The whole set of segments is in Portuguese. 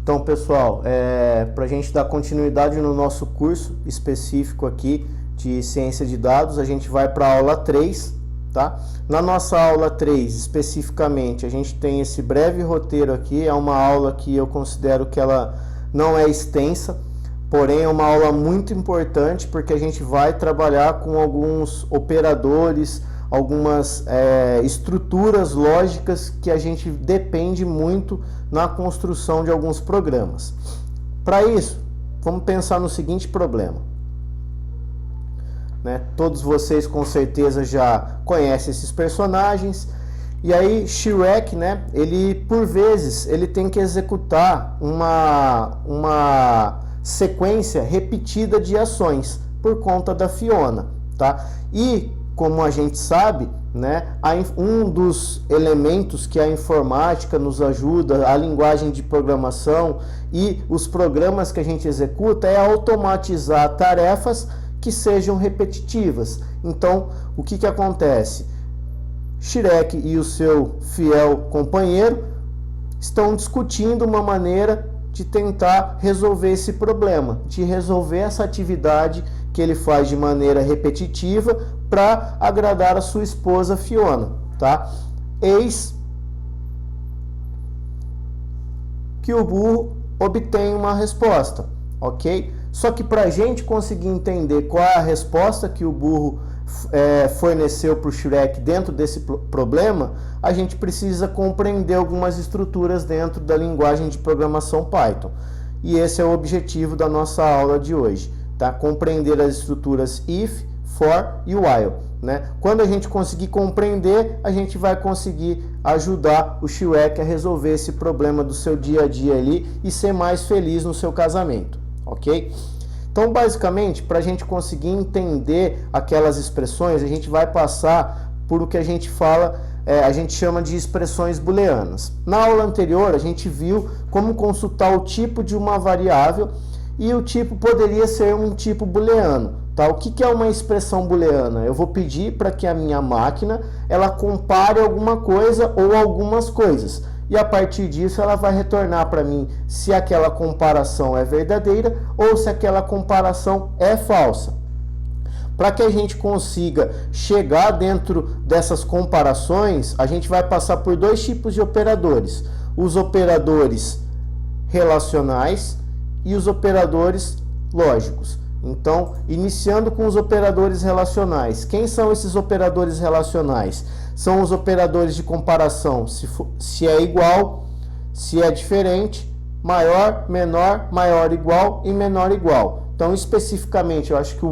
Então, pessoal, para a gente dar continuidade no nosso curso específico aqui de ciência de dados, a gente vai para a aula 3, tá? Na nossa aula 3, especificamente, a gente tem esse breve roteiro aqui, é uma aula que eu considero que ela não é extensa, porém é uma aula muito importante porque a gente vai trabalhar com alguns operadores, algumas estruturas lógicas que a gente depende muito na construção de alguns programas. Para isso, vamos pensar no seguinte problema. Todos vocês com certeza já conhecem esses personagens. E aí Shrek, ele por vezes ele tem que executar uma sequência repetida de ações por conta da Fiona, tá? E como a gente sabe, um dos elementos que a informática nos ajuda, a linguagem de programação e os programas que a gente executa é automatizar tarefas que sejam repetitivas. Então, o que acontece? Shrek e o seu fiel companheiro estão discutindo uma maneira de tentar resolver esse problema, de resolver essa atividade que ele faz de maneira repetitiva para agradar a sua esposa Fiona, tá? Eis que o burro obtém uma resposta, ok? Só que para a gente conseguir entender qual é a resposta que o burro forneceu para o Shrek dentro desse problema, a gente precisa compreender algumas estruturas dentro da linguagem de programação Python. E esse é o objetivo da nossa aula de hoje, tá? Compreender as estruturas if, for e while, Quando a gente conseguir compreender, a gente vai conseguir ajudar o Shrek a resolver esse problema do seu dia a dia ali e ser mais feliz no seu casamento, ok? Então, basicamente, para a gente conseguir entender aquelas expressões, a gente vai passar por o que a gente fala, a gente chama de expressões booleanas. Na aula anterior, a gente viu como consultar o tipo de uma variável e o tipo poderia ser um tipo booleano. Tá? O que é uma expressão booleana? Eu vou pedir para que a minha máquina ela compare alguma coisa ou algumas coisas. E a partir disso ela vai retornar para mim se aquela comparação é verdadeira ou se aquela comparação é falsa. Para que a gente consiga chegar dentro dessas comparações, a gente vai passar por dois tipos de operadores. Os operadores relacionais e os operadores lógicos. Então, iniciando com os operadores relacionais. Quem são esses operadores relacionais? São os operadores de comparação, se é igual, se é diferente, maior, menor, maior igual e menor igual. Então, especificamente, eu acho que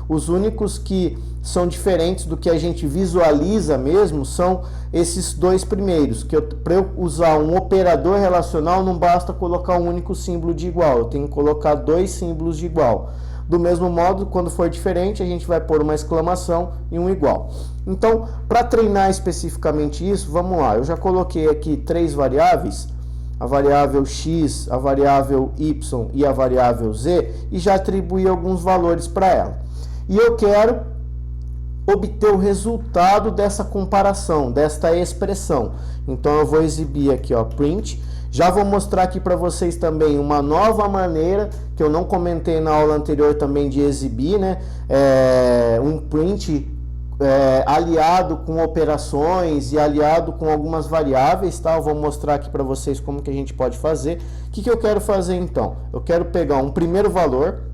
os únicos que são diferentes do que a gente visualiza mesmo são esses dois primeiros, que para eu usar um operador relacional não basta colocar um único símbolo de igual, eu tenho que colocar dois símbolos de igual. Do mesmo modo, quando for diferente, a gente vai pôr uma exclamação e um igual. Então, para treinar especificamente isso, vamos lá. Eu já coloquei aqui três variáveis, a variável x, a variável y e a variável z, e já atribuí alguns valores para ela. E eu quero obter o resultado dessa comparação, desta expressão. Então, eu vou exibir aqui, print. Já vou mostrar aqui para vocês também uma nova maneira, que eu não comentei na aula anterior também, de exibir, um print aliado com operações e aliado com algumas variáveis, tá? Eu vou mostrar aqui para vocês como que a gente pode fazer. O que eu quero fazer então? Eu quero pegar um primeiro valor,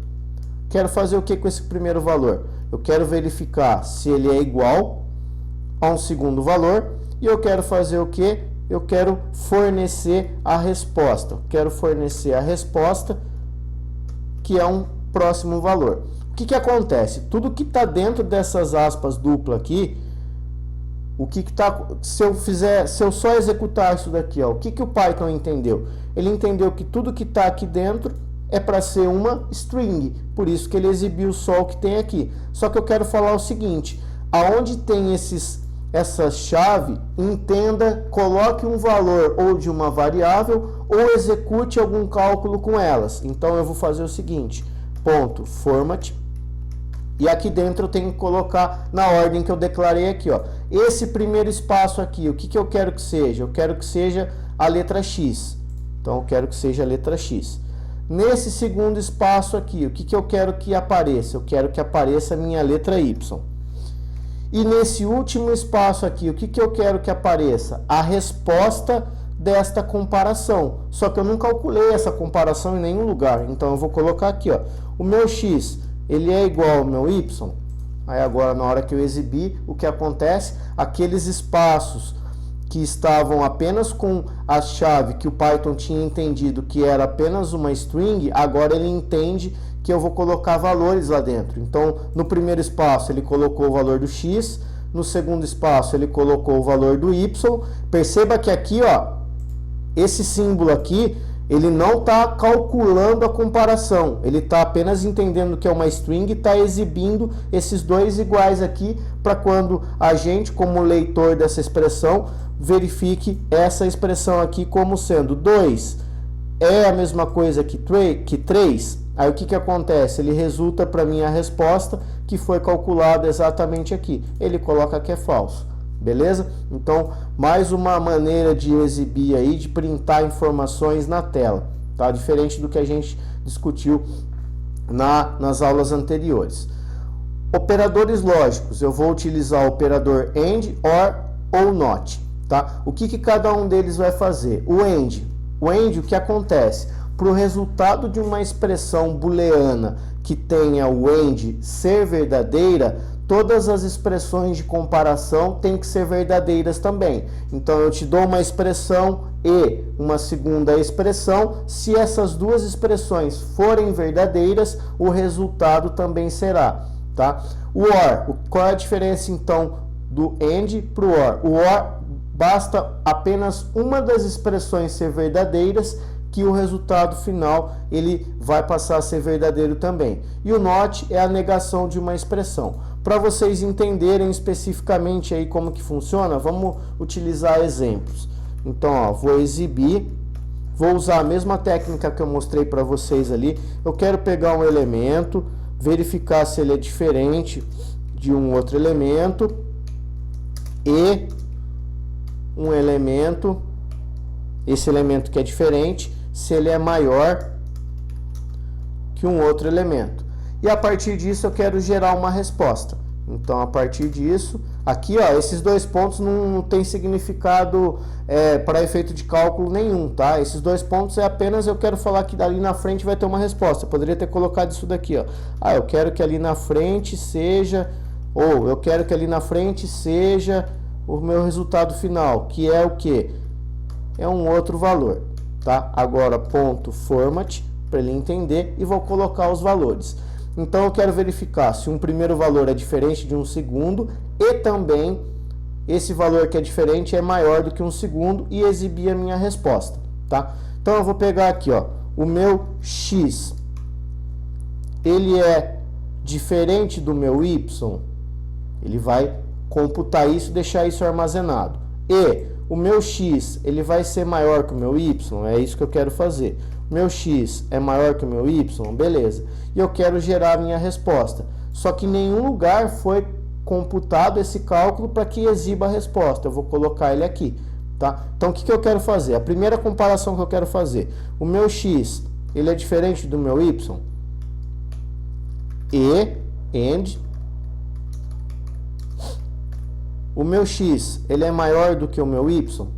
quero fazer o que com esse primeiro valor? Eu quero verificar se ele é igual a um segundo valor e eu quero fazer o que? Eu quero fornecer a resposta. Quero fornecer a resposta, que é um próximo valor. O que acontece? Tudo que está dentro dessas aspas dupla aqui, se eu só executar isso daqui, o que o Python entendeu? Ele entendeu que tudo que está aqui dentro é para ser uma string, por isso que ele exibiu só o que tem aqui. Só que eu quero falar o seguinte: aonde tem essa chave, entenda, coloque um valor ou de uma variável ou execute algum cálculo com elas. Então eu vou fazer o seguinte, ponto format, e aqui dentro eu tenho que colocar na ordem que eu declarei aqui, esse primeiro espaço aqui, o que eu quero que seja? Eu quero que seja a letra X. Então eu quero que seja a letra X. Nesse segundo espaço aqui, o que eu quero que apareça? Eu quero que apareça a minha letra Y. E nesse último espaço aqui, o que eu quero que apareça? A resposta desta comparação. Só que eu não calculei essa comparação em nenhum lugar. Então eu vou colocar aqui, ó, o meu X, ele é igual ao meu Y. Aí agora, na hora que eu exibir, o que acontece? Aqueles espaços que estavam apenas com a chave que o Python tinha entendido que era apenas uma string, agora ele entende que eu vou colocar valores lá dentro. Então, no primeiro espaço ele colocou o valor do X, no segundo espaço ele colocou o valor do Y. Perceba que aqui, ó, esse símbolo aqui, ele não está calculando a comparação, ele está apenas entendendo que é uma string e está exibindo esses dois iguais aqui, para quando a gente, como leitor dessa expressão, verifique essa expressão aqui como sendo 2 é a mesma coisa que 3. Aí o que acontece? Ele resulta para mim a resposta que foi calculada exatamente aqui. Ele coloca que é falso. Beleza? Então, mais uma maneira de exibir aí, de printar informações na tela, tá? Diferente do que a gente discutiu nas aulas anteriores. Operadores lógicos, eu vou utilizar o operador AND, OR ou NOT, tá? O que cada um deles vai fazer? O AND, o que acontece? Para o resultado de uma expressão booleana que tenha o AND ser verdadeira, todas as expressões de comparação têm que ser verdadeiras também. Então eu te dou uma expressão e uma segunda expressão. Se essas duas expressões forem verdadeiras, o resultado também será, tá? O OR, qual é a diferença então do AND para o OR? O OR basta apenas uma das expressões ser verdadeiras que o resultado final ele vai passar a ser verdadeiro também. E o NOT é a negação de uma expressão. Para vocês entenderem especificamente aí como que funciona, vamos utilizar exemplos. Então, ó, vou exibir, vou usar a mesma técnica que eu mostrei para vocês ali. Eu quero pegar um elemento, verificar se ele é diferente de um outro elemento e um elemento, esse elemento que é diferente, se ele é maior que um outro elemento. E a partir disso eu quero gerar uma resposta. Então, a partir disso, aqui, ó, esses dois pontos não tem significado para efeito de cálculo nenhum, tá? Esses dois pontos é apenas eu quero falar que ali na frente vai ter uma resposta. Eu poderia ter colocado isso daqui, ó. Ah, eu quero que ali na frente seja, ou eu quero que ali na frente seja o meu resultado final, que é o quê? É um outro valor, tá? Agora, ponto format, para ele entender, e vou colocar os valores. Então, eu quero verificar se um primeiro valor é diferente de um segundo e também esse valor que é diferente é maior do que um segundo e exibir a minha resposta, tá? Então, eu vou pegar aqui, ó, o meu X, ele é diferente do meu Y, ele vai computar isso e deixar isso armazenado. E o meu X, ele vai ser maior que o meu Y, é isso que eu quero fazer. Meu X é maior que o meu Y, beleza. E eu quero gerar a minha resposta. Só que em nenhum lugar foi computado esse cálculo para que exiba a resposta. Eu vou colocar ele aqui, tá? Então, o que eu quero fazer? A primeira comparação que eu quero fazer. O meu X, ele é diferente do meu Y? AND. O meu X, ele é maior do que o meu Y?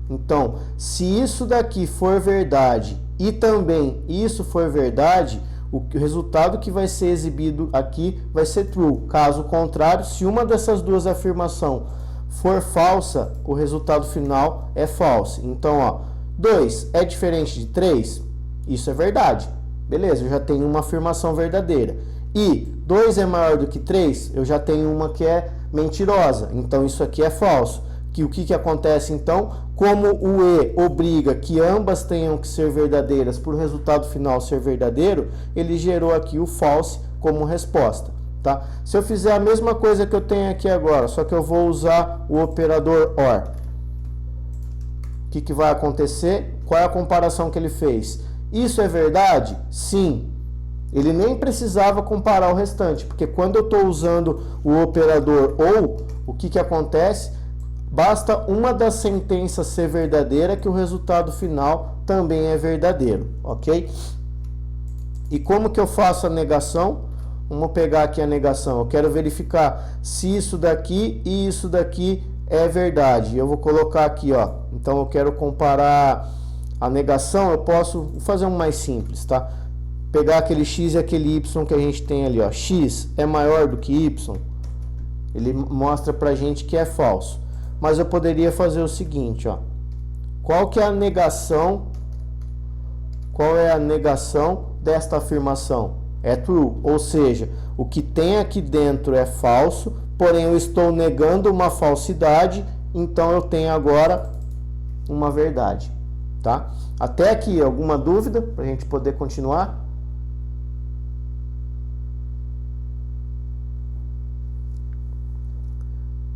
Então, se isso daqui for verdade e também isso for verdade, o resultado que vai ser exibido aqui vai ser true. Caso contrário, se uma dessas duas afirmações for falsa, o resultado final é falso. Então, ó, 2 é diferente de 3? Isso é verdade. Beleza, eu já tenho uma afirmação verdadeira. E 2 é maior do que 3? Eu já tenho uma que é mentirosa. Então, isso aqui é falso. O que acontece então? Como o E obriga que ambas tenham que ser verdadeiras para o resultado final ser verdadeiro, ele gerou aqui o false como resposta, tá? Se eu fizer a mesma coisa que eu tenho aqui agora, só que eu vou usar o operador OR, o que vai acontecer? Qual é a comparação que ele fez? Isso é verdade? Sim. Ele nem precisava comparar o restante, porque quando eu estou usando o operador OR, o que acontece? Basta uma das sentenças ser verdadeira que o resultado final também é verdadeiro, ok? E como que eu faço a negação? Vamos pegar aqui a negação. Eu quero verificar se isso daqui e isso daqui é verdade. Eu vou colocar aqui, ó. Então eu quero comparar a negação. Eu posso fazer um mais simples, tá? Pegar aquele x e aquele y que a gente tem ali, ó. X é maior do que y. Ele mostra pra gente que é falso. Mas eu poderia fazer o seguinte, ó. Qual que é a negação? Qual é a negação desta afirmação? É true, ou seja, o que tem aqui dentro é falso, porém eu estou negando uma falsidade, então eu tenho agora uma verdade, tá? Até aqui, alguma dúvida para a gente poder continuar?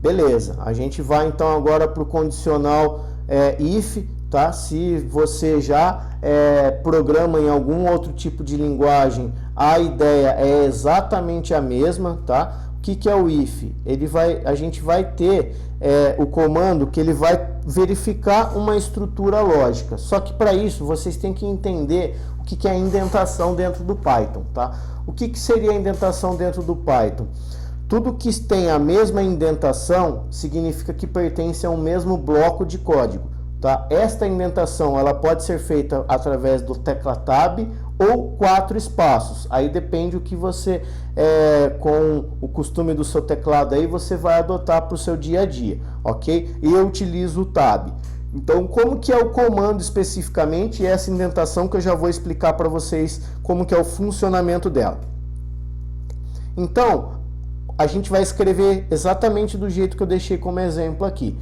Beleza, a gente vai então agora para o condicional if, tá? Se você já programa em algum outro tipo de linguagem, a ideia é exatamente a mesma, tá? O que é o if? A gente vai ter o comando que ele vai verificar uma estrutura lógica. Só que para isso vocês têm que entender o que é a indentação dentro do Python, tá? O que seria a indentação dentro do Python? Tudo que tem a mesma indentação significa que pertence a um mesmo bloco de código, tá? Esta indentação ela pode ser feita através do tecla Tab ou 4 espaços. Aí depende o que você, com o costume do seu teclado aí, você vai adotar para o seu dia a dia, ok? E eu utilizo o Tab. Então, como que é o comando especificamente e essa indentação que eu já vou explicar para vocês como que é o funcionamento dela. Então, a gente vai escrever exatamente do jeito que eu deixei como exemplo aqui.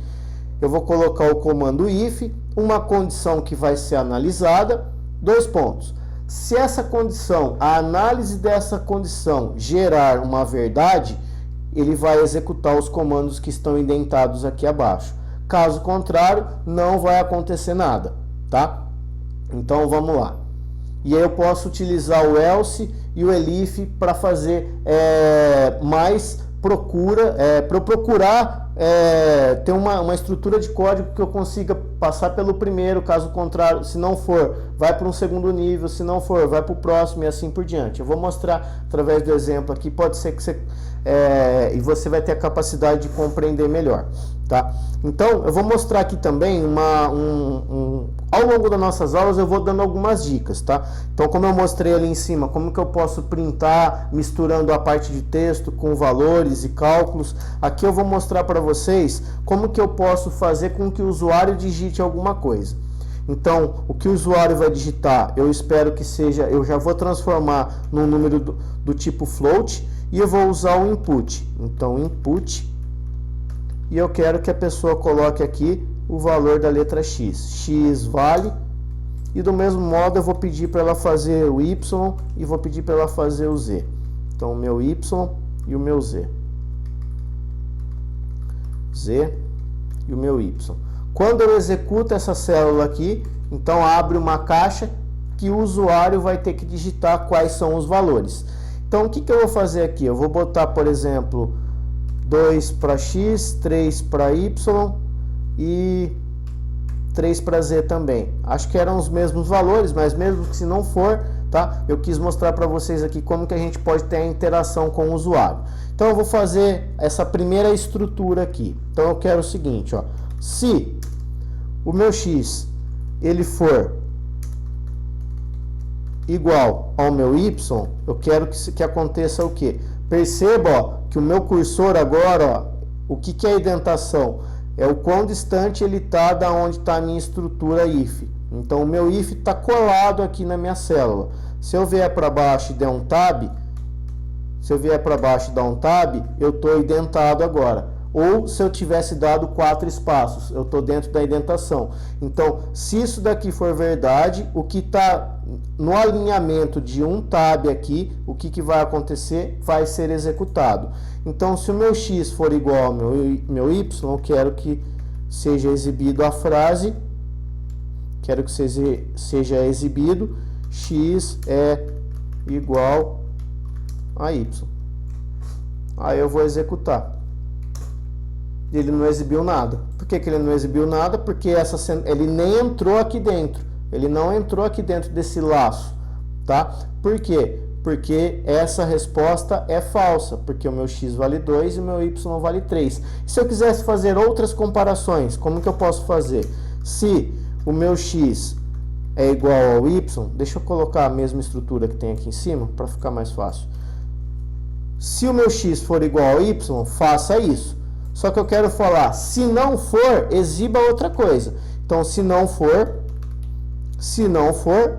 Eu vou colocar o comando if, uma condição que vai ser analisada, 2 pontos. Se essa condição, a análise dessa condição gerar uma verdade, ele vai executar os comandos que estão indentados aqui abaixo. Caso contrário, não vai acontecer nada, tá? Então vamos lá. E aí eu posso utilizar o else e o elif para fazer mais procura, para eu procurar ter uma estrutura de código que eu consiga passar pelo primeiro, caso contrário, se não for, vai para um segundo nível, se não for, vai para o próximo e assim por diante. Eu vou mostrar através do exemplo aqui, pode ser que você e você vai ter a capacidade de compreender melhor, tá? Então, eu vou mostrar aqui também ao longo das nossas aulas eu vou dando algumas dicas, tá? Então, como eu mostrei ali em cima, como que eu posso printar misturando a parte de texto com valores e cálculos, aqui eu vou mostrar para vocês como que eu posso fazer com que o usuário digite alguma coisa. Então, o que o usuário vai digitar, eu espero que seja, eu já vou transformar num número do tipo float e eu vou usar o input. Então, input, e eu quero que a pessoa coloque aqui o valor da letra X. X vale, e do mesmo modo eu vou pedir para ela fazer o Y e vou pedir para ela fazer o Z. Então, o meu Y e o meu Z. Z e o meu Y. Quando eu executo essa célula aqui, então abre uma caixa que o usuário vai ter que digitar quais são os valores. Então, o que eu vou fazer aqui? Eu vou botar, por exemplo, 2 para X, 3 para Y e 3 para Z também. Acho que eram os mesmos valores, mas mesmo que se não for, tá? Eu quis mostrar para vocês aqui como que a gente pode ter a interação com o usuário. Então, eu vou fazer essa primeira estrutura aqui. Então, eu quero o seguinte, ó. Se o meu X ele for igual ao meu Y, eu quero que aconteça o quê? Perceba, ó, que o meu cursor agora, ó, o que é a indentação? É o quão distante ele está da onde está a minha estrutura if. Então, o meu if está colado aqui na minha célula. Se eu vier para baixo e der um tab, eu estou indentado agora. Ou se eu tivesse dado 4 espaços, eu estou dentro da indentação. Então, se isso daqui for verdade, o que está no alinhamento de um tab aqui, o que vai acontecer? Vai ser executado. Então, se o meu X for igual ao meu Y, eu quero que seja exibido a frase, quero que seja exibido X é igual a Y. Aí eu vou executar. Ele não exibiu nada. Por que ele não exibiu nada? Porque ele nem entrou aqui dentro. Ele não entrou aqui dentro desse laço, tá? Por quê? Porque essa resposta é falsa, porque o meu x vale 2 e o meu y vale 3. E se eu quisesse fazer outras comparações, como que eu posso fazer? Se o meu x é igual ao y, deixa eu colocar a mesma estrutura que tem aqui em cima, para ficar mais fácil. Se o meu x for igual ao y, faça isso. Só que eu quero falar, se não for, exiba outra coisa. Então, se não for,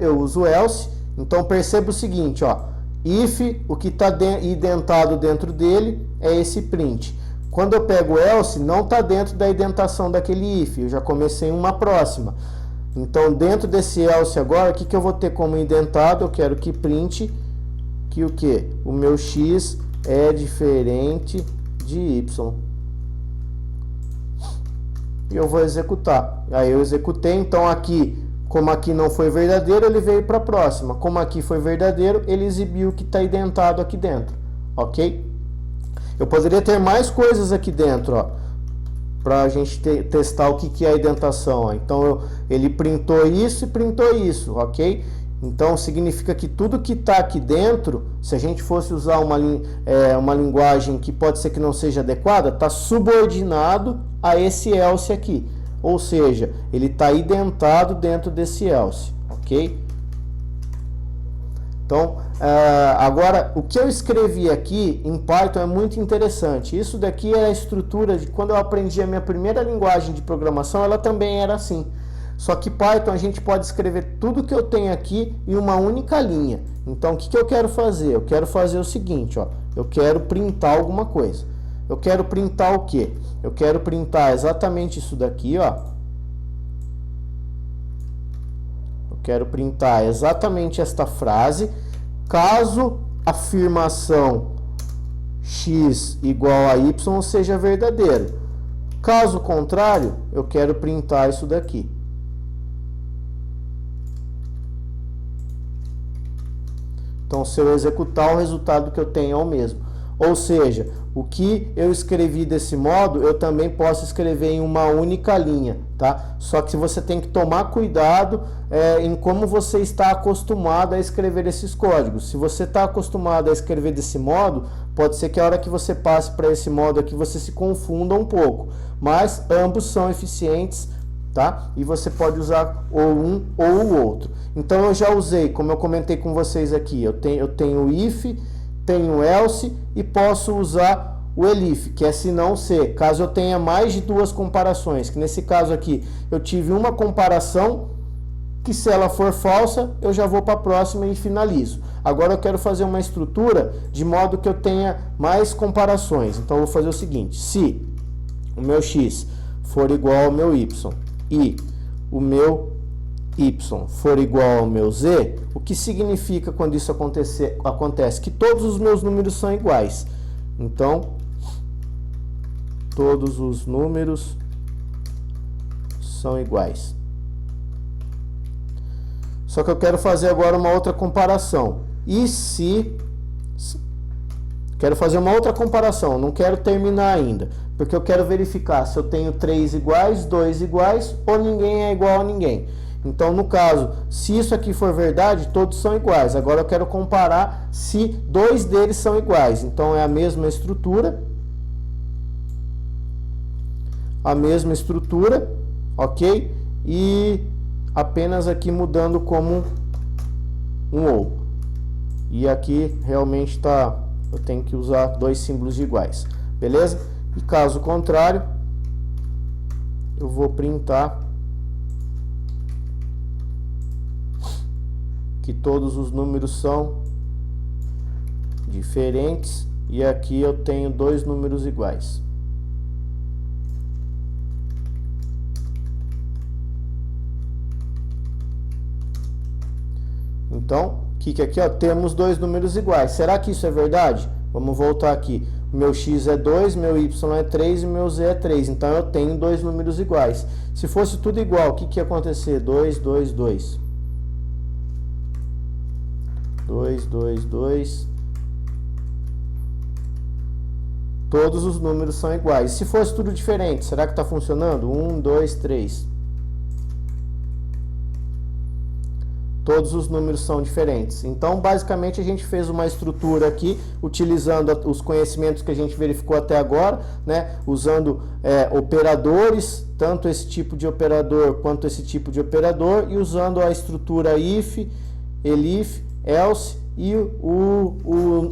eu uso else. Então, perceba o seguinte, ó. If, o que está identado dentro dele é esse print. Quando eu pego else, não está dentro da indentação daquele if. Eu já comecei uma próxima. Então, dentro desse else agora, o que eu vou ter como indentado? Eu quero que print que o quê? O meu x é diferente de y. E eu vou executar. Aí eu executei, então aqui, como aqui não foi verdadeiro, ele veio para a próxima. Como aqui foi verdadeiro, ele exibiu o que está identado aqui dentro. Ok? Eu poderia ter mais coisas aqui dentro, ó, para a gente testar o que é a indentação. Ó. Então, ele printou isso e printou isso, ok? Então, significa que tudo que está aqui dentro, se a gente fosse usar uma linguagem que pode ser que não seja adequada, está subordinado a esse else aqui. Ou seja, ele está identado dentro desse else, ok? Então, agora, o que eu escrevi aqui em Python é muito interessante. Isso daqui é a estrutura de quando eu aprendi a minha primeira linguagem de programação, ela também era assim. Só que Python a gente pode escrever tudo que eu tenho aqui em uma única linha. Então, o que eu quero fazer? Eu quero fazer o seguinte, ó. Eu quero printar alguma coisa. Eu quero printar o quê? Eu quero printar exatamente isso daqui, ó. Eu quero printar exatamente esta frase. Caso a afirmação x igual a y seja verdadeiro. Caso contrário, eu quero printar isso daqui. Então, se eu executar, o resultado que eu tenho é o mesmo. Ou seja, o que eu escrevi desse modo, eu também posso escrever em uma única linha, tá? Só que você tem que tomar cuidado em como você está acostumado a escrever esses códigos. Se você está acostumado a escrever desse modo, pode ser que a hora que você passe para esse modo aqui, você se confunda um pouco. Mas ambos são eficientes, tá? E você pode usar ou um ou o outro. Então, eu já usei, como eu comentei com vocês aqui, eu tenho o if, tenho o else e posso usar o elif, que é se não se, caso eu tenha mais de duas comparações, que nesse caso aqui eu tive uma comparação, que se ela for falsa, eu já vou para a próxima e finalizo. Agora eu quero fazer uma estrutura de modo que eu tenha mais comparações. Então eu vou fazer o seguinte, se o meu x for igual ao meu y e o meu y for igual ao meu z, o que significa quando isso acontece? Que todos os meus números são iguais. Então, todos os números são iguais. Só que eu quero fazer agora uma outra comparação. E se... Quero fazer uma outra comparação, não quero terminar ainda, porque eu quero verificar se eu tenho 3 iguais, 2 iguais, ou ninguém é igual a ninguém. Então, no caso, se isso aqui for verdade, todos são iguais. Agora eu quero comparar se dois deles são iguais. Então, é a mesma estrutura. Ok? E apenas aqui mudando como um ou. E aqui realmente está... Eu tenho que usar dois símbolos iguais. Beleza? E caso contrário, eu vou printar que todos os números são diferentes e aqui eu tenho dois números iguais. Então, que aqui ó, temos dois números iguais. Será que isso é verdade? Vamos voltar aqui. Meu x é 2, meu y é 3 e meu z é 3. Então eu tenho dois números iguais. Se fosse tudo igual, o que ia acontecer? 2, 2, 2. 2, 2, 2. Todos os números são iguais. Se fosse tudo diferente, será que está funcionando? 1, 2, 3. todos os números são diferentes. Então, basicamente, a gente fez uma estrutura aqui, utilizando os conhecimentos que a gente verificou até agora, né? Usando operadores, tanto esse tipo de operador quanto esse tipo de operador, e usando a estrutura if, elif, else e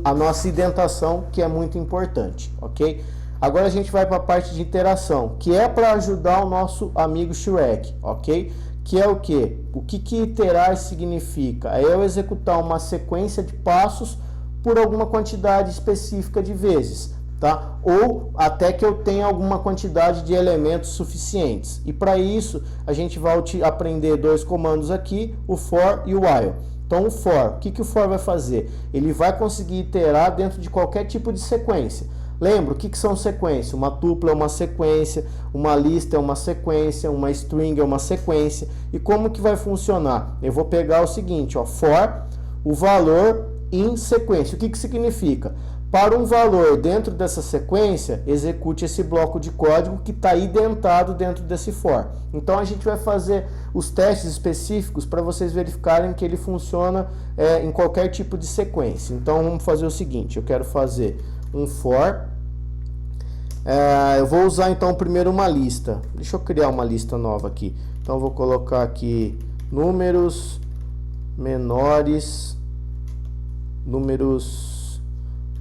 a nossa indentação, que é muito importante, ok? Agora a gente vai para a parte de interação, que é para ajudar o nosso amigo Shrek, ok? Que é o quê? O que iterar significa? É eu executar uma sequência de passos por alguma quantidade específica de vezes, tá? Ou até que eu tenha alguma quantidade de elementos suficientes. E para isso, a gente vai aprender dois comandos aqui, o for e o while. Então, o for, o que o for vai fazer? Ele vai conseguir iterar dentro de qualquer tipo de sequência. Lembra, o que são sequências? Uma tupla é uma sequência, uma lista é uma sequência, uma string é uma sequência. E como que vai funcionar? Eu vou pegar o seguinte, ó, for, o valor em sequência. O que significa? Para um valor dentro dessa sequência, execute esse bloco de código que está identado dentro desse for. Então a gente vai fazer os testes específicos para vocês verificarem que ele funciona em qualquer tipo de sequência. Então vamos fazer o seguinte, eu quero fazer um for, eu vou usar então primeiro uma lista. Deixa eu criar uma lista nova aqui. Então eu vou colocar aqui números menores,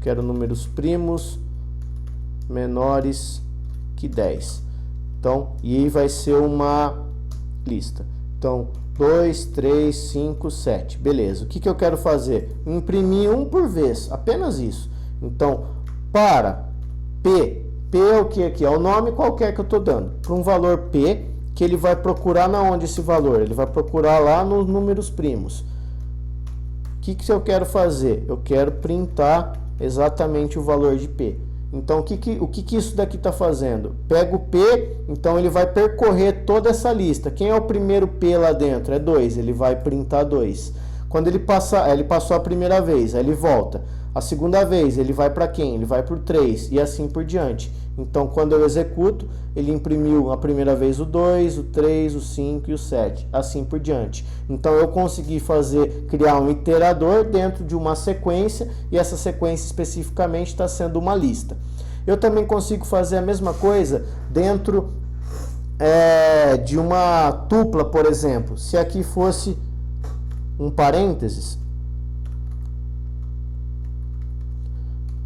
quero números primos menores que 10. Então, e aí vai ser uma lista. Então, 2, 3, 5, 7. Beleza. O que eu quero fazer? Imprimir um por vez, apenas isso. Então, para P é o que aqui? É o nome qualquer que eu estou dando. Para um valor P, que ele vai procurar na onde esse valor? Ele vai procurar lá nos números primos. O que eu quero fazer? Eu quero printar exatamente o valor de P. Então, o que isso daqui está fazendo? Pega o P, então ele vai percorrer toda essa lista. Quem é o primeiro P lá dentro? É 2, ele vai printar 2. Quando ele passar, ele passou a primeira vez, aí ele volta. A segunda vez, ele vai para quem? Ele vai por 3 e assim por diante. Então, quando eu executo, ele imprimiu a primeira vez o 2, o 3, o 5 e o 7, assim por diante. Então, eu consegui criar um iterador dentro de uma sequência, e essa sequência especificamente está sendo uma lista. Eu também consigo fazer a mesma coisa dentro de uma tupla, por exemplo. Se aqui fosse um parênteses,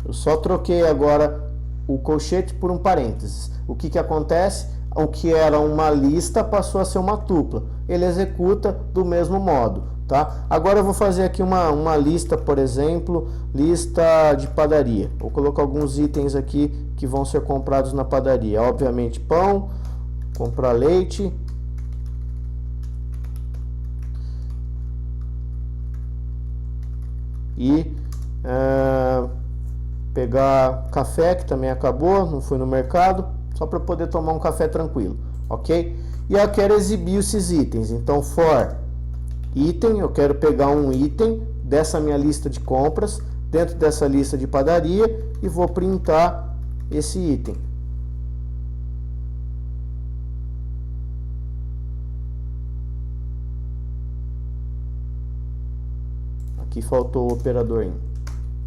eu só troquei agora o colchete por um parênteses. O que acontece? O que era uma lista passou a ser uma tupla. Ele executa do mesmo modo, tá? Agora eu vou fazer aqui uma lista, por exemplo, lista de padaria. Vou colocar alguns itens aqui que vão ser comprados na padaria. Obviamente pão, comprar leite, e pegar café, que também acabou, não fui no mercado, só para poder tomar um café tranquilo, ok? E eu quero exibir esses itens, então for item, eu quero pegar um item dessa minha lista de compras, dentro dessa lista de padaria, e vou printar esse item. Aqui faltou o operador in.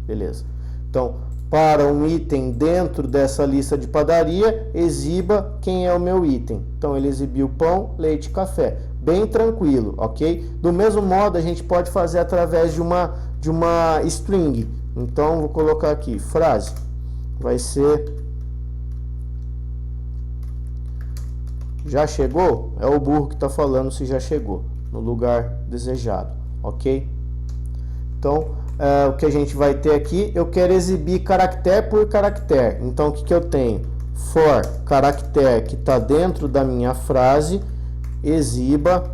Beleza. Então, para um item dentro dessa lista de padaria, exiba quem é o meu item. Então, ele exibiu pão, leite e café. Bem tranquilo, ok? Do mesmo modo, a gente pode fazer através de uma string. Então, vou colocar aqui, frase. Vai ser... Já chegou? É o burro que está falando se já chegou no lugar desejado, ok? Então, o que a gente vai ter aqui, eu quero exibir caractere por caractere. Então, o que eu tenho? For caractere que está dentro da minha frase, exiba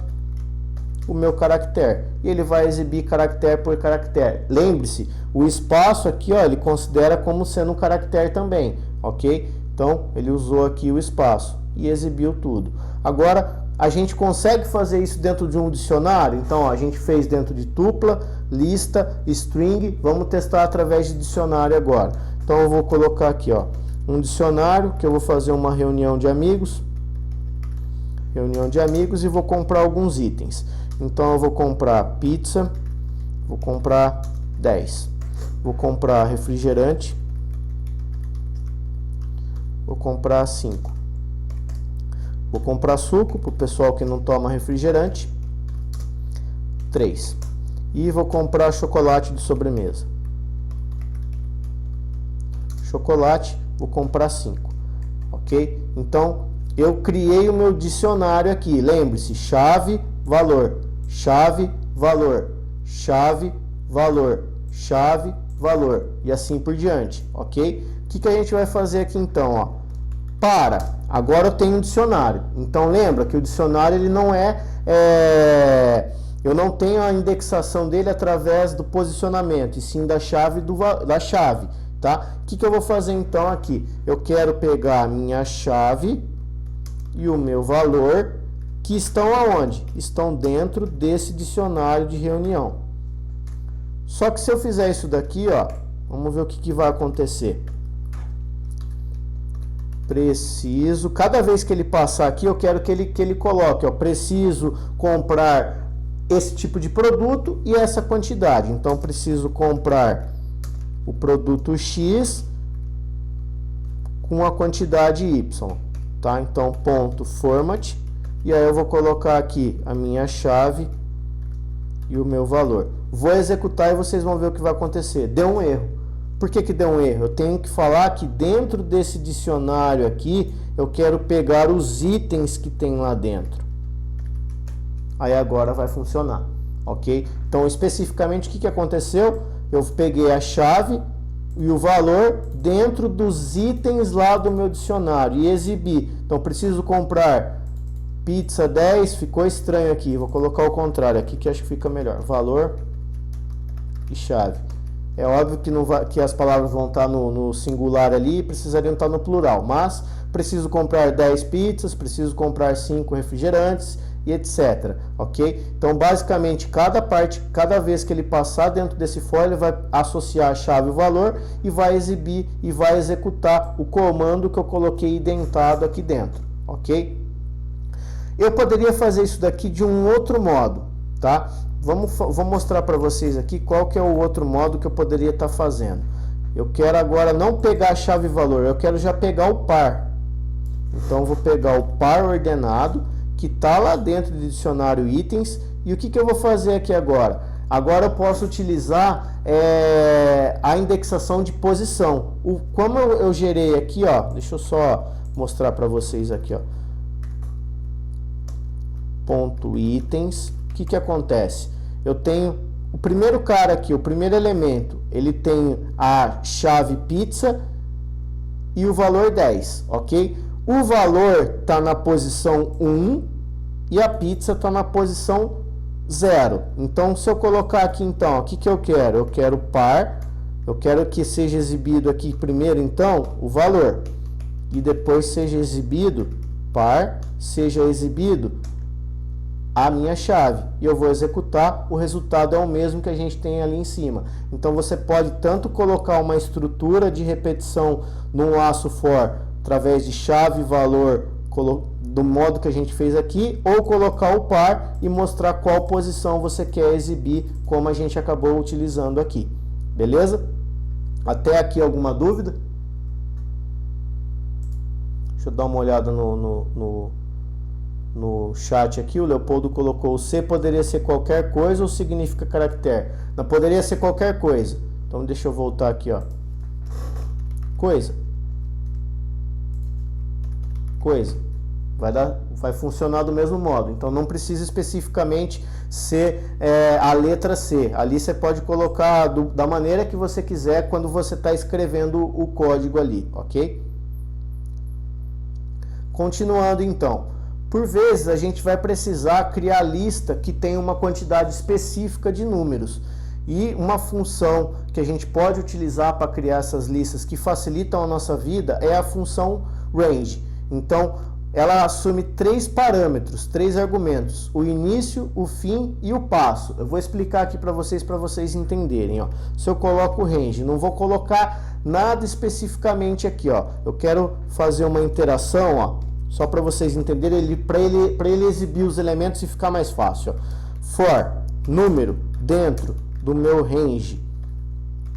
o meu caractere. E ele vai exibir caractere por caractere. Lembre-se, o espaço aqui, ó, ele considera como sendo um caractere também, ok? Então, ele usou aqui o espaço e exibiu tudo. Agora, a gente consegue fazer isso dentro de um dicionário? Então, ó, a gente fez dentro de tupla, lista, string. Vamos testar através de dicionário agora. Então, eu vou colocar aqui, ó, um dicionário, que eu vou fazer uma reunião de amigos. E vou comprar alguns itens. Então eu vou comprar pizza, vou comprar 10. Vou comprar refrigerante, vou comprar 5. Vou comprar suco para o pessoal que não toma refrigerante, 3. E vou comprar chocolate de sobremesa. Chocolate, vou comprar 5. Ok? Então, eu criei o meu dicionário aqui. Lembre-se, chave, valor, chave, valor, chave, valor, chave, valor. E assim por diante, ok? O que a gente vai fazer aqui então, ó? Agora eu tenho um dicionário. Então, lembra que o dicionário ele não eu não tenho a indexação dele através do posicionamento, e sim da chave da chave, tá? O que eu vou fazer então aqui? Eu quero pegar a minha chave e o meu valor, que estão aonde? Estão dentro desse dicionário de reunião. Só que se eu fizer isso daqui, ó, vamos ver o que vai acontecer. Preciso, cada vez que ele passar aqui, eu quero que ele coloque, ó, preciso comprar esse tipo de produto e essa quantidade. Então, preciso comprar o produto X com a quantidade Y, tá? Então, ponto format, e aí eu vou colocar aqui a minha chave e o meu valor. Vou executar e vocês vão ver o que vai acontecer. Deu um erro. Por que deu um erro? Eu tenho que falar que dentro desse dicionário aqui, eu quero pegar os itens que tem lá dentro. Aí agora vai funcionar, ok? Então, especificamente, o que aconteceu? Eu peguei a chave e o valor dentro dos itens lá do meu dicionário e exibi. Então, preciso comprar pizza 10, ficou estranho aqui. Vou colocar o contrário aqui, que acho que fica melhor. Valor e chave. É óbvio que, que as palavras vão estar no singular ali e precisariam estar no plural. Mas preciso comprar 10 pizzas, preciso comprar 5 refrigerantes e etc. Ok? Então, basicamente, cada vez que ele passar dentro desse for, ele vai associar a chave e o valor e vai exibir e vai executar o comando que eu coloquei identado aqui dentro. Ok? Eu poderia fazer isso daqui de um outro modo, tá? Vou mostrar para vocês aqui qual que é o outro modo que eu poderia estar fazendo. Eu quero agora não pegar a chave e valor, eu quero já pegar o par. Então, eu vou pegar o par ordenado, que está lá dentro do dicionário itens. E o que eu vou fazer aqui agora? Agora eu posso utilizar a indexação de posição. Como eu gerei aqui, ó, deixa eu só mostrar para vocês aqui, ó. Ponto itens. O que acontece? Eu tenho o primeiro cara aqui, o primeiro elemento, ele tem a chave pizza e o valor 10, ok? O valor está na posição 1 e a pizza está na posição 0. Então, se eu colocar aqui, então, o que eu quero? Eu quero par, eu quero que seja exibido aqui primeiro, então, o valor. E depois seja exibido par, seja exibido a minha chave. E eu vou executar, o resultado é o mesmo que a gente tem ali em cima. Então, você pode tanto colocar uma estrutura de repetição num laço for, através de chave e valor, do modo que a gente fez aqui, ou colocar o par e mostrar qual posição você quer exibir, como a gente acabou utilizando aqui. Beleza? Até aqui alguma dúvida? Deixa eu dar uma olhada no chat aqui. O Leopoldo colocou: o C poderia ser qualquer coisa ou significa caractere? Não, poderia ser qualquer coisa. Então deixa eu voltar aqui, ó. Coisa. Vai funcionar do mesmo modo. Então não precisa especificamente ser a letra C. Ali você pode colocar da maneira que você quiser quando você está escrevendo o código ali, ok? Continuando então. Por vezes a gente vai precisar criar lista que tem uma quantidade específica de números. E uma função que a gente pode utilizar para criar essas listas que facilitam a nossa vida é a função range. Então, ela assume 3 parâmetros, 3 argumentos: o início, o fim e o passo. Eu vou explicar aqui para vocês entenderem. Ó. Se eu coloco o range, não vou colocar nada especificamente aqui. Ó. Eu quero fazer uma interação, ó, só para vocês entenderem, para ele exibir os elementos e ficar mais fácil. Ó. for número dentro do meu range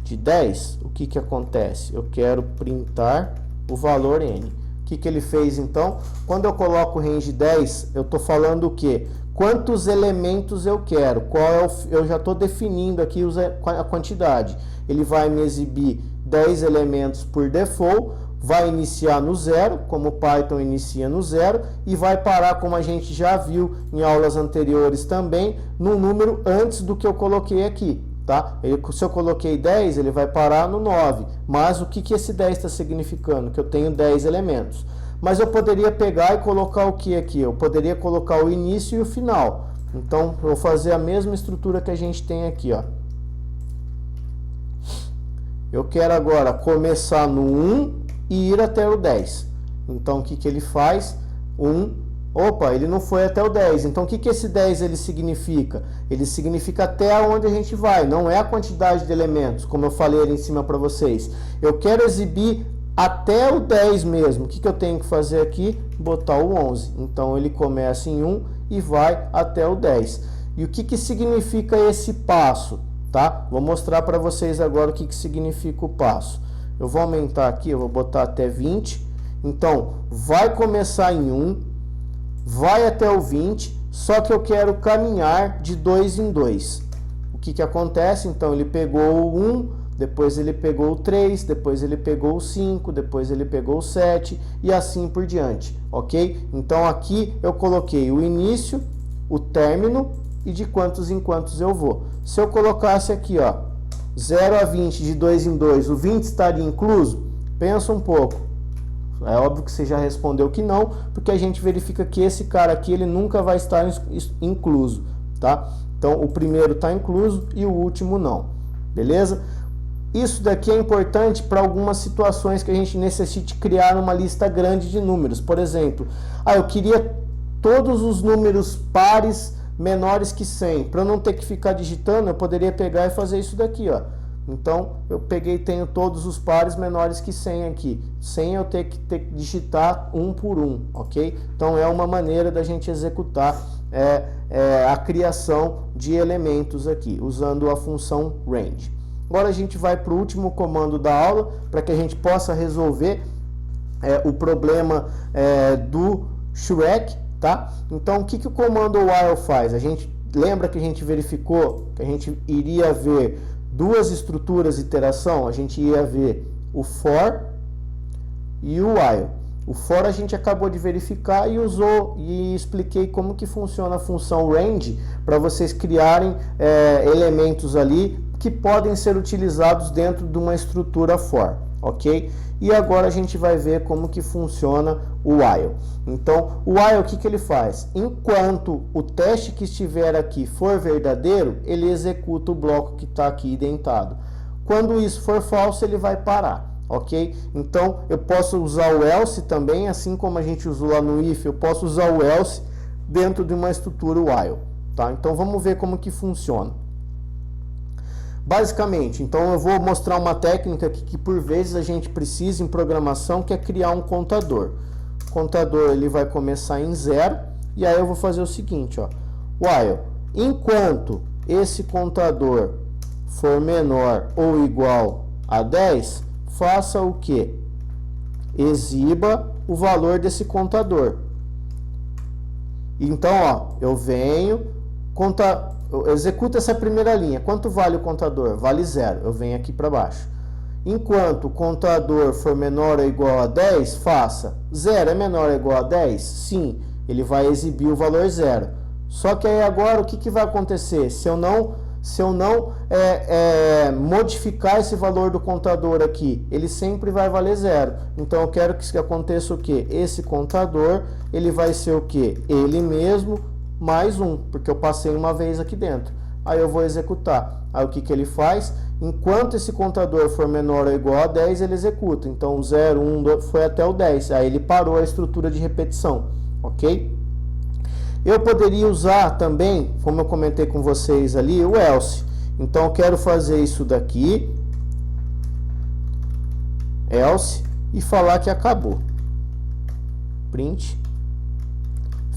de 10, o que acontece? Eu quero printar o valor n. O que ele fez então? Quando eu coloco range 10, eu estou falando o quê? Quantos elementos eu quero? Qual é eu já estou definindo aqui a quantidade. Ele vai me exibir 10 elementos por default, vai iniciar no 0, como o Python inicia no 0, e vai parar, como a gente já viu em aulas anteriores também, no número antes do que eu coloquei aqui. Tá? Se eu coloquei 10, ele vai parar no 9. Mas o que esse 10 está significando? Que eu tenho 10 elementos. Mas eu poderia pegar e colocar o que aqui? Eu poderia colocar o início e o final. Então, eu vou fazer a mesma estrutura que a gente tem aqui. Ó. Eu quero agora começar no 1 e ir até o 10. Então, o que ele faz? Opa, ele não foi até o 10. Então, o que esse 10 ele significa? Ele significa até onde a gente vai, não é a quantidade de elementos, como eu falei ali em cima para vocês. Eu quero exibir até o 10 mesmo. O que eu tenho que fazer aqui? Botar o 11. Então, ele começa em 1 e vai até o 10. E o que significa esse passo? Tá? Vou mostrar para vocês agora o que significa o passo. Eu vou aumentar aqui, eu vou botar até 20. Então, vai começar em 1. Vai até o 20, só que eu quero caminhar de 2 em 2. O que acontece? Então, ele pegou o 1, depois ele pegou o 3, depois ele pegou o 5, depois ele pegou o 7 e assim por diante, ok? Então, aqui eu coloquei o início, o término e de quantos em quantos eu vou. Se eu colocasse aqui, ó, 0 a 20 de 2 em 2, o 20 estaria incluso? Pensa um pouco. É óbvio que você já respondeu que não, porque a gente verifica que esse cara aqui ele nunca vai estar incluso, tá? Então, o primeiro está incluso e o último não, beleza? Isso daqui é importante para algumas situações que a gente necessite criar uma lista grande de números. Por exemplo, eu queria todos os números pares menores que 100. Para eu não ter que ficar digitando, eu poderia pegar e fazer isso daqui, ó. Então, eu peguei e tenho todos os pares menores que 100 aqui, sem eu ter que digitar um por um, ok? Então, é uma maneira da gente executar a criação de elementos aqui, usando a função range. Agora, a gente vai para o último comando da aula, para que a gente possa resolver o problema do Shrek, tá? Então, o que o comando while faz? A gente lembra que a gente verificou que a gente iria ver duas estruturas de iteração, a gente ia ver o for e o while. O for a gente acabou de verificar e usou e expliquei como que funciona a função range para vocês criarem elementos ali que podem ser utilizados dentro de uma estrutura for, ok? E agora a gente vai ver como que funciona o while. Então, o while, o que ele faz? Enquanto o teste que estiver aqui for verdadeiro, ele executa o bloco que está aqui identado. Quando isso for falso, ele vai parar, ok? Então, eu posso usar o else também, assim como a gente usou lá no if, eu posso usar o else dentro de uma estrutura while, tá? Então, vamos ver como que funciona. Basicamente, então eu vou mostrar uma técnica que por vezes a gente precisa em programação, que é criar um contador. O contador ele vai começar em 0 e aí eu vou fazer o seguinte, ó, while, enquanto esse contador for menor ou igual a 10, faça o que? Exiba o valor desse contador. Então, ó, eu venho, eu executo essa primeira linha. Quanto vale o contador? Vale 0. Eu venho aqui para baixo. Enquanto o contador for menor ou igual a 10, faça 0 é menor ou igual a 10? Sim, ele vai exibir o valor 0. Só que aí agora o que vai acontecer? Se eu não modificar esse valor do contador aqui, ele sempre vai valer 0. Então eu quero que aconteça o que? Esse contador ele vai ser o que? Ele mesmo mais 1, porque eu passei uma vez aqui dentro. Aí eu vou executar. Aí o que ele faz? Enquanto esse contador for menor ou igual a 10, ele executa. Então 0, 1, 2, foi até o 10. Aí ele parou a estrutura de repetição, ok? Eu poderia usar também, como eu comentei com vocês ali, o else. Então eu quero fazer isso daqui, else, e falar que acabou. Print.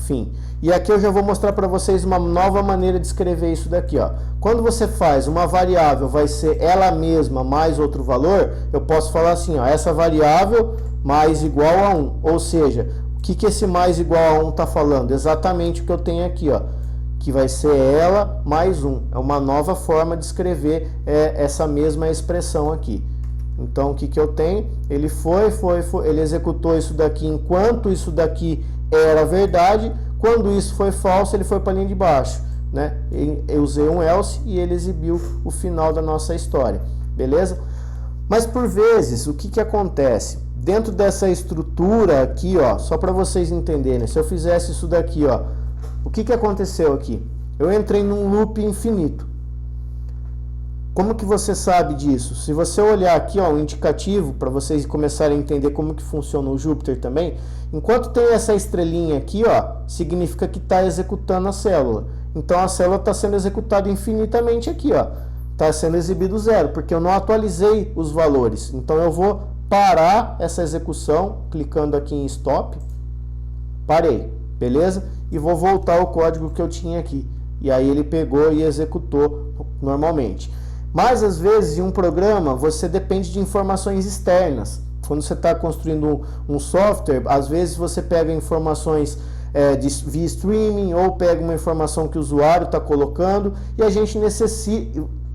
fim. E aqui eu já vou mostrar para vocês uma nova maneira de escrever isso daqui, ó. Quando você faz uma variável, vai ser ela mesma mais outro valor, eu posso falar assim, ó, essa variável mais igual a 1. Ou seja, o que esse mais igual a 1 está falando? Exatamente o que eu tenho aqui, ó, que vai ser ela mais 1. É uma nova forma de escrever essa mesma expressão aqui. Então, o que eu tenho? Ele ele executou isso daqui enquanto isso daqui era verdade. Quando isso foi falso, ele foi para a linha de baixo, né? Eu usei um else e ele exibiu o final da nossa história, beleza? Mas por vezes, o que acontece? Dentro dessa estrutura aqui, ó, só para vocês entenderem, se eu fizesse isso daqui, ó, o que aconteceu aqui? Eu entrei num loop infinito. Como que você sabe disso? Se você olhar aqui, ó, um indicativo para vocês começarem a entender como que funciona o Jupyter também, enquanto tem essa estrelinha aqui, ó, significa que está executando a célula. Então a célula está sendo executada infinitamente aqui, ó. Está sendo exibido zero, porque eu não atualizei os valores. Então eu vou parar essa execução, clicando aqui em Stop. Parei, beleza? E vou voltar ao código que eu tinha aqui. E aí ele pegou e executou normalmente. Mas às vezes em um programa você depende de informações externas. Quando você está construindo um software, às vezes você pega informações via streaming ou pega uma informação que o usuário está colocando e a gente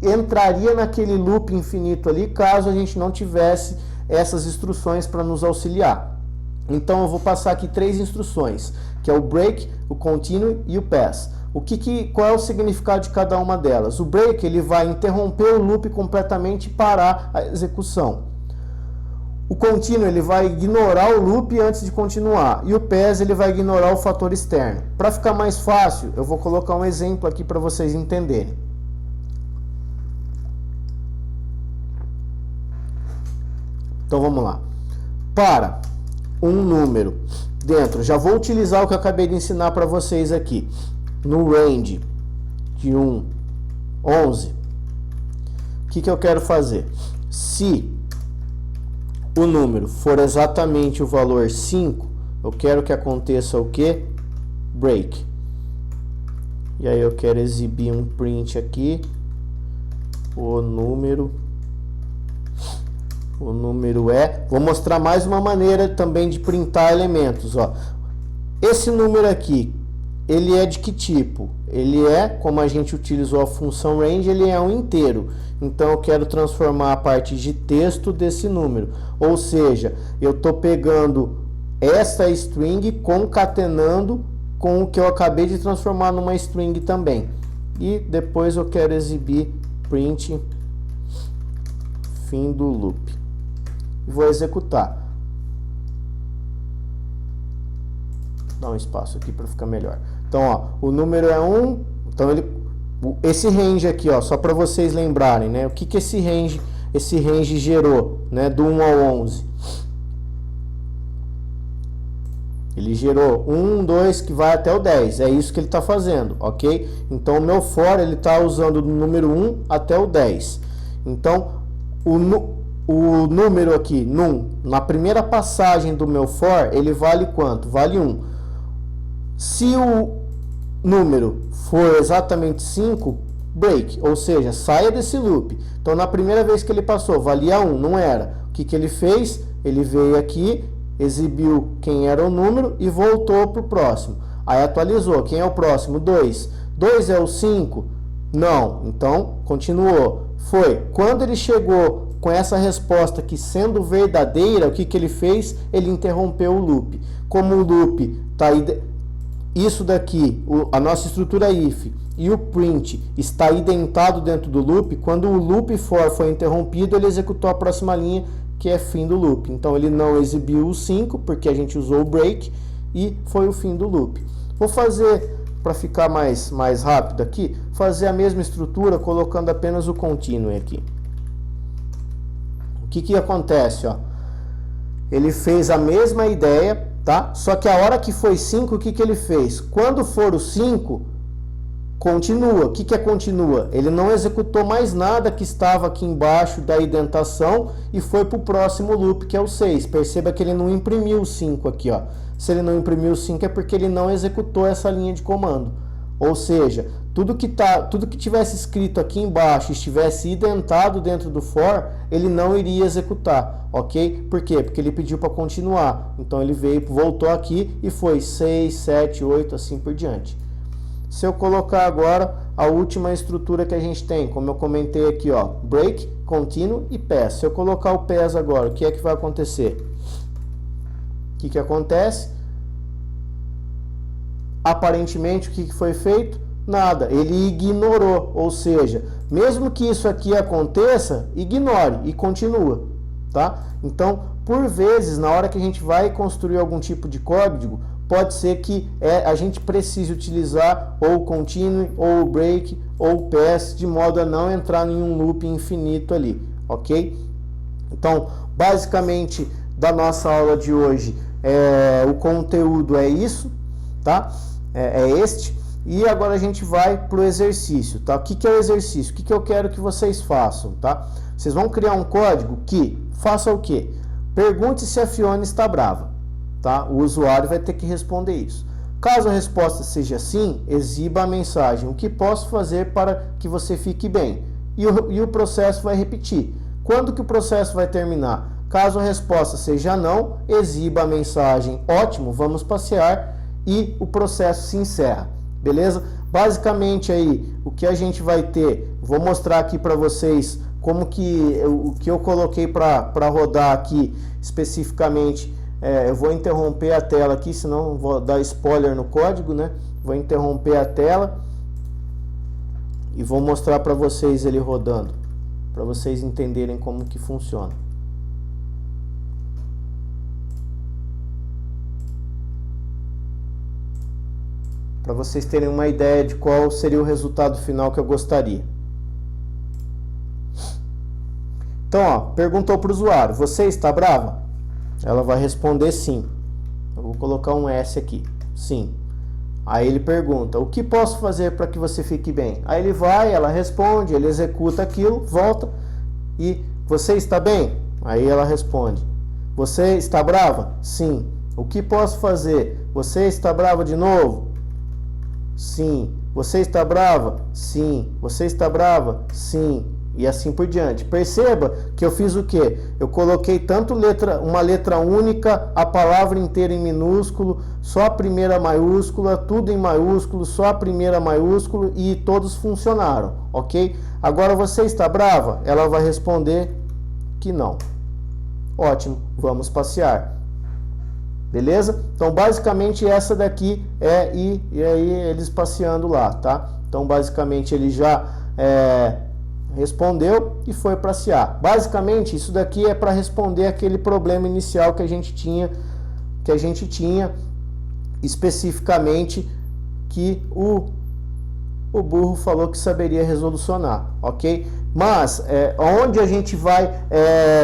entraria naquele loop infinito ali caso a gente não tivesse essas instruções para nos auxiliar. Então eu vou passar aqui 3 instruções, que é o break, o continue e o pass. Qual é o significado de cada uma delas? O break, ele vai interromper o loop completamente e parar a execução. O continue, ele vai ignorar o loop antes de continuar. E o pass, ele vai ignorar o fator externo. Para ficar mais fácil, eu vou colocar um exemplo aqui para vocês entenderem. Então vamos lá. Para um número dentro, já vou utilizar o que eu acabei de ensinar para vocês aqui. No range de 1 a 11, o que eu quero fazer? Se o número for exatamente o valor 5, eu quero que aconteça o que? Break. E aí eu quero exibir um print aqui. O número vou mostrar mais uma maneira também de printar elementos, ó. Esse número aqui, ele é de que tipo? Ele é, como a gente utilizou a função range, ele é um inteiro. Então eu quero transformar a parte de texto desse número. Ou seja, eu estou pegando essa string concatenando com o que eu acabei de transformar numa string também. E depois eu quero exibir print fim do loop. E vou executar. Dá um espaço aqui para ficar melhor. Então, ó, o número é 1, então esse range aqui, ó, só para vocês lembrarem, né? O que esse range gerou, né, do 1 ao 11? Ele gerou 1, 2, que vai até o 10. É isso que ele está fazendo, ok? Então, o meu for, ele está usando do número 1 até o 10. Então, o número aqui, num, na primeira passagem do meu for, ele vale quanto? Vale 1. Se o número for exatamente 5, break, ou seja, saia desse loop. Então, na primeira vez que ele passou, valia 1, não era. O que ele fez? Ele veio aqui, exibiu quem era o número e voltou para o próximo. Aí atualizou. Quem é o próximo? 2. 2 é o 5? Não. Então, continuou. Foi. Quando ele chegou com essa resposta que sendo verdadeira, o que ele fez? Ele interrompeu o loop. Como o loop está aí, isso daqui, a nossa estrutura if e o print está identado dentro do loop, quando o loop for foi interrompido, ele executou a próxima linha, que é fim do loop. Então ele não exibiu o 5, porque a gente usou o break, e foi o fim do loop. Vou fazer, para ficar mais rápido aqui, fazer a mesma estrutura, colocando apenas o continue aqui. O que acontece, ó? Ele fez a mesma ideia, tá? Só que a hora que foi 5, o que ele fez? Quando for o 5, continua. O que é continua? Ele não executou mais nada que estava aqui embaixo da indentação e foi para o próximo loop, que é o 6. Perceba que ele não imprimiu o 5 aqui, ó. Se ele não imprimiu 5 é porque ele não executou essa linha de comando. Ou seja, tudo que tivesse escrito aqui embaixo, estivesse identado dentro do for, ele não iria executar, ok? Por quê? Porque ele pediu para continuar. Então ele veio, voltou aqui e foi 6, 7, 8, assim por diante. Se eu colocar agora a última estrutura que a gente tem, como eu comentei aqui, ó, break, continue e pass. Se eu colocar o pass agora, o que é que vai acontecer? O que acontece? Aparentemente, o que foi feito? Nada, ele ignorou, ou seja, mesmo que isso aqui aconteça, ignore e continua, tá? Então, por vezes, na hora que a gente vai construir algum tipo de código, pode ser que a gente precise utilizar ou continue, ou break, ou pass, de modo a não entrar em um loop infinito ali, ok? Então, basicamente, da nossa aula de hoje, o conteúdo é isso, tá? É este. E agora a gente vai para o exercício, tá? O que é o exercício? O que eu quero que vocês façam, tá? Vocês vão criar um código que faça o quê? Pergunte se a Fiona está brava, tá? O usuário vai ter que responder isso. Caso a resposta seja sim, exiba a mensagem: o que posso fazer para que você fique bem? E o processo vai repetir. Quando que o processo vai terminar? Caso a resposta seja não, exiba a mensagem: ótimo, vamos passear, e o processo se encerra. Beleza? Basicamente aí, o que a gente vai ter, vou mostrar aqui para vocês como que o que eu coloquei para rodar aqui especificamente. Eu vou interromper a tela aqui, senão vou dar spoiler no código, né? Vou interromper a tela e vou mostrar para vocês ele rodando, para vocês entenderem como que funciona. Para vocês terem uma ideia de qual seria o resultado final que eu gostaria. Então, ó, perguntou para o usuário: você está brava? Ela vai responder sim. Eu vou colocar um S aqui, sim. Aí ele pergunta: o que posso fazer para que você fique bem? Aí ele vai, ela responde, ele executa aquilo, volta e: você está bem? Aí ela responde: você está brava? Sim. O que posso fazer? Você está brava de novo? Sim. Você está brava? Sim. Você está brava? Sim. E assim por diante. Perceba que eu fiz o quê? Eu coloquei tanto uma letra única, a palavra inteira em minúsculo, só a primeira maiúscula, tudo em maiúsculo, só a primeira maiúsculo, e todos funcionaram, ok? Agora, você está brava? Ela vai responder que não. Ótimo, vamos passear. Beleza? Então, basicamente, essa daqui e aí eles passeando lá, tá? Então, basicamente, ele já respondeu e foi passear. Basicamente, isso daqui é para responder aquele problema inicial que a gente tinha especificamente, que o burro falou que saberia resolucionar, ok? Mas, onde a gente vai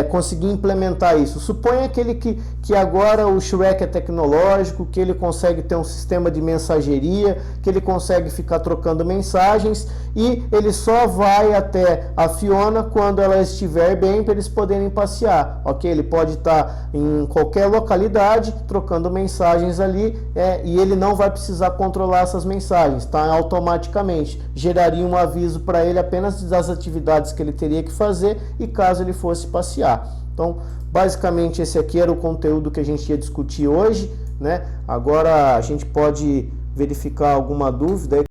conseguir implementar isso? Suponha aquele que agora o Shrek é tecnológico, que ele consegue ter um sistema de mensageria, que ele consegue ficar trocando mensagens, e ele só vai até a Fiona quando ela estiver bem, para eles poderem passear, ok? Ele pode estar em qualquer localidade trocando mensagens ali, e ele não vai precisar controlar essas mensagens, tá? Automaticamente geraria um aviso para ele apenas das atividades que ele teria que fazer e caso ele fosse passear. Então, basicamente, esse aqui era o conteúdo que a gente ia discutir hoje, né? Agora a gente pode verificar alguma dúvida aí.